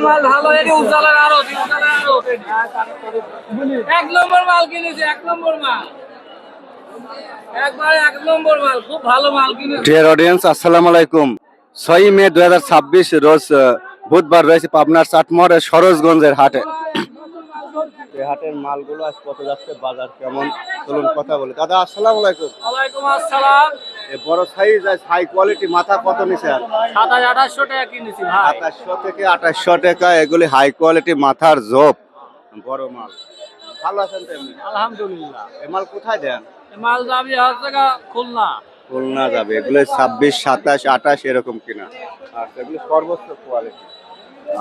মাল ভালো এটি উজালার আরো এক নম্বর মাল কিনেছে এক নম্বর মাল একবারে এক নম্বর মাল খুব ভালো মাল কিনেছে। ডিয়ার অডিয়েন্স, আসসালামু আলাইকুম। 6 মে 2026 রোজ বুধবার রয়েছে পাবনার চাটমোহরের সরোজগঞ্জের হাটে। এই হাটের মালগুলো আজ কত যাচ্ছে, বাজার কেমন, চলুন কথা বলি। দাদা আসসালামু আলাইকুম। ওয়ালাইকুম আসসালাম। এই বড় সাইজ হাই কোয়ালিটি মাথা কত নিছে? 2700 টাকা কিনেছি ভাই। 2700 থেকে 2800 টাকা এগুলি হাই কোয়ালিটি মাথার ঝোপ, বড় মাল। ভালো আছেন তো এমনি? আলহামদুলিল্লাহ। এই মাল কোথায় দেন? এই মাল যাবে হচ্ছে খুলনা। খুলনা যাবে। এগুলো 26, 27, 28 এরকম কিনা। আর এগুলো সর্বোচ্চ কোয়ালিটি।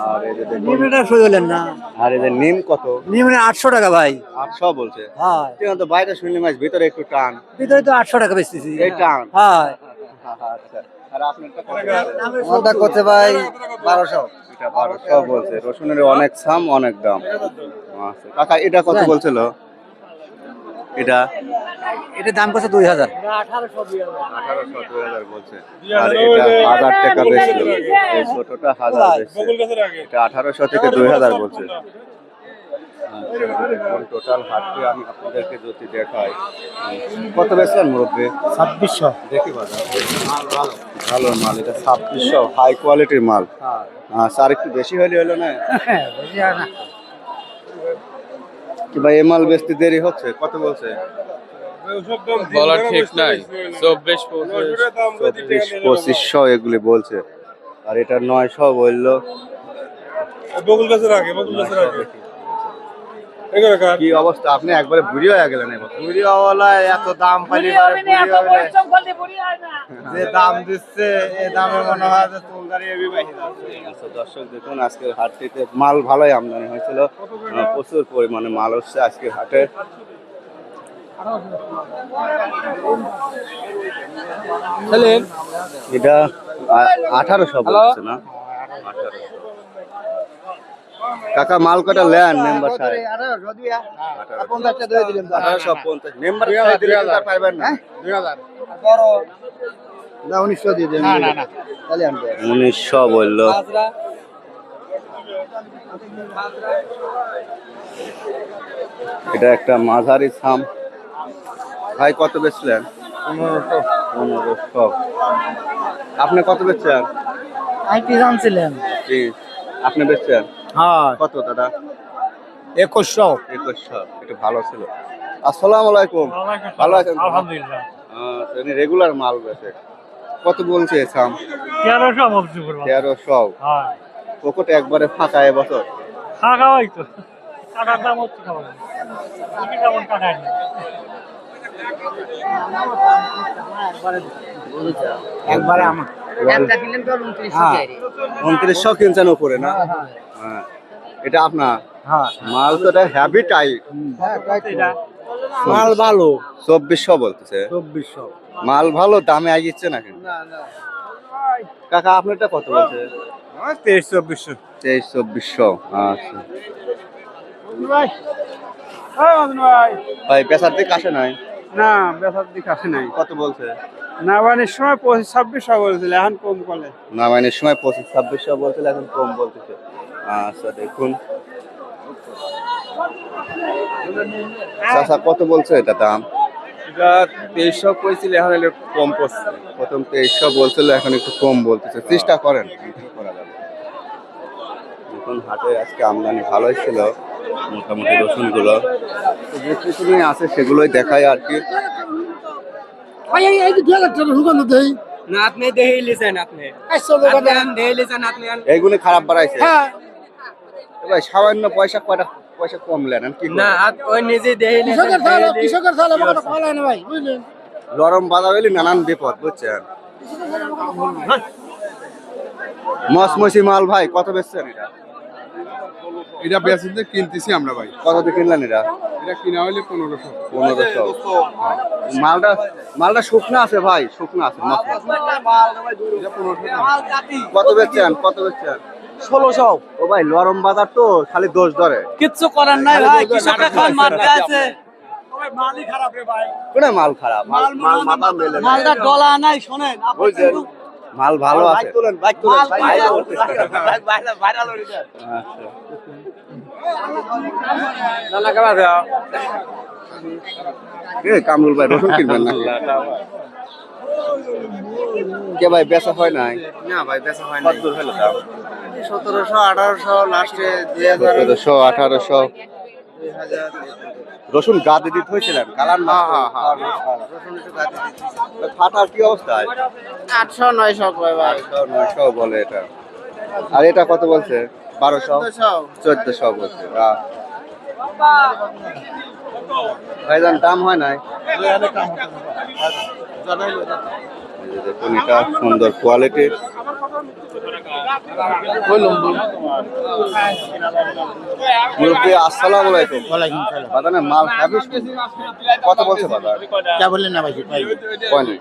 আর এই যে দেখুন নিমটা সইলেন না। আর এই যে নিম কত? নিম 800 টাকা ভাই। 800 বলছে। হ্যাঁ, কিন্তু তো বাইরে শুনলি মাছ, ভিতরে একটু টান। ভিতরে তো 800 টাকা বেচতেছি। এই টান। হ্যাঁ, আচ্ছা। আর আপনারটা কত? আমারটা কত ভাই? 1200। এটা 1200 বলছে। রসুনের অনেক দাম, অনেক দাম। আচ্ছা কাকা, এটা কত বলছিল? এটার দাম কত? 2000। 1800 2000 বলছে। আর এটা 1000 টাকা বেচলো। এই ছোটটা 1000 বেচছে। এটা 1800 থেকে 2000 বলছে। টোটাল হাটটি আমি আপনাদেরকে যদি দেখাই, কত বেচলেন মুরব্বী? 2600। দেখি বাজার ভালো মাল, এটা 2600 হাই কোয়ালিটির মাল। আর একটু বেশি হলে হলো না কি ভাই? এই মাল বেচতে দেরি হচ্ছে। কত বলছে? বলা ঠিক নাই। 2500 এগুলি বলছে। আর এটা 900 বললো। কি অবস্থা? আপনি একবারে বুড়ি হয়ে গেলেন। বুড়িওয়ালা এত দাম পাইলি যে দাম দিচ্ছে, এই দামে মনে হয় যে চুলদারি এবি বাইরে যাচ্ছে। আচ্ছা দর্শক দেখুন, আজকের হাটটিতে মাল ভালোই আমদানি হয়েছিল। প্রচুর পরিমাণে মাল হচ্ছে আজকের হাটে। এটা 1800 বলছে না? 1800। কাকা মাল কটা লেন মেম্বার সাহেব? 1850 মেম্বার সাহেব দিলে আর পাইবেন না। 1900 দিয়ে দেন। না তাহলে আনবে। 1900 বললো। এটা একটা মাঝারি ছাম। ভাই কত বেচলেন? 1500। আপনি কত বেচছেন? আমি কি জানছিলেন? জি, আপনি বেচছেন? হ্যাঁ, কত দাদা? 2100। 2100। এটা ভালো ছিল। আসসালামু আলাইকুম। ভালো আছেন? আলহামদুলিল্লাহ। তিনি রেগুলার মাল বেচে। কত বলছে ছাম? 1300 বলছি। 1300। হ্যাঁ, পকেট একবারে ফাঁকা এবছর। টাকা হইতো টাকার দাম হচ্ছে কেমন কেমন টাকা একবারে আমার একটা কিনলেন তো 2900 কিনছেন উপরে না? হ্যাঁ। এটা আপনার? হ্যাঁ, মাল তো এটা হ্যাভি টাইট। মাল ভালো। 2400 বলতেছে। 2400। মাল ভালো, দামে আগিচ্ছে না কিন্তু। কাকা আপনারটা কত বলছে? 2300-2400। 2300-2400। আচ্ছা ভাই, বেচার দিক আসে নাই? না, বেচার দিক আসে নাই। কত বলছে? নাবানির সময় 2500-2600 বলছিল, এখন কম করে। না মানে সময় 2500-2600 বলছিল, এখন কম বলতেছে। আচ্ছা দেখুন চাচা কত বলছে এটা দাম? এটা 2300 কইছিল, এখন এলে কম পড়ছে। প্রথম 2300 বলছিল, এখন একটু কম বলতেছে। চেষ্টা করেন, কি করা যাবে। দেখুন হাটে আজকে আমদানি ভালোই ছিল, মোটামুটি রসুন গুলো যে কিছু নিয়ে আছে সেগুলোই দেখায় আর কি। না আপনি দেখে লিছেন আপনি দেখে লিছেন আপনি এইগুলি খারাপ বাড়াইছে। ভাই সামান্য পয়সা, কয়টা পয়সা কম নেন কি না ওই নিজে দেখে কৃষকের চাল আমার ভালো হয় না ভাই, বুঝলেন? লরম বাধা হইলে নানান বিপদ, বুঝছেন? মসমসি মাল ভাই কত বেচছেন এটা? এটা বেচতে কিনতেছি আমরা ভাই। কত দিয়ে কিনলেন এটা? এটা কিনা হইলে 1500। 1500। মালটা শুকনা আছে ভাই, শুকনা আছে। এটা 1500। কত বেচছেন? কত বেচছেন? 1600। ও ভাই লরম বাজার তো, খালি দোষ ধরে। কিচ্ছু করার নাই ভাই, কৃষকরা খান মারতে আছে। মালই খারাপ রে ভাই। কোন মাল খারাপ? মাল মাথা মেলে না। মালটা ডলা নাই শোনেন বুঝছেন? মাল ভালো আছে আচ্ছা কামরুল ভাই রসুন কিনবেন নাকি কে ভাই বেচা হয় নাই না ভাই বেচা হয় কত দূর হলো দাম 1700 1800 লাস্টে 2000 1700 1800 রসুন গাদে দিতে হয়েছিলেন কালার না রসুন একটু গাছে দিচ্ছি ফাটার কি অবস্থা 800 900 কয় ভাই 900 বলে এটা আর এটা কত বলছে 1200 1400 বলছে ভাইজান দাম হয় নাই এই যে দেখুন এটা সুন্দর কোয়ালিটি মুরব্বী আসসালামু আলাইকুম ওয়ালাইকুম সালাম বাজারে মাল হ্যাভিস কত বলছে বাজার क्या बोले ना भाई কয় নাই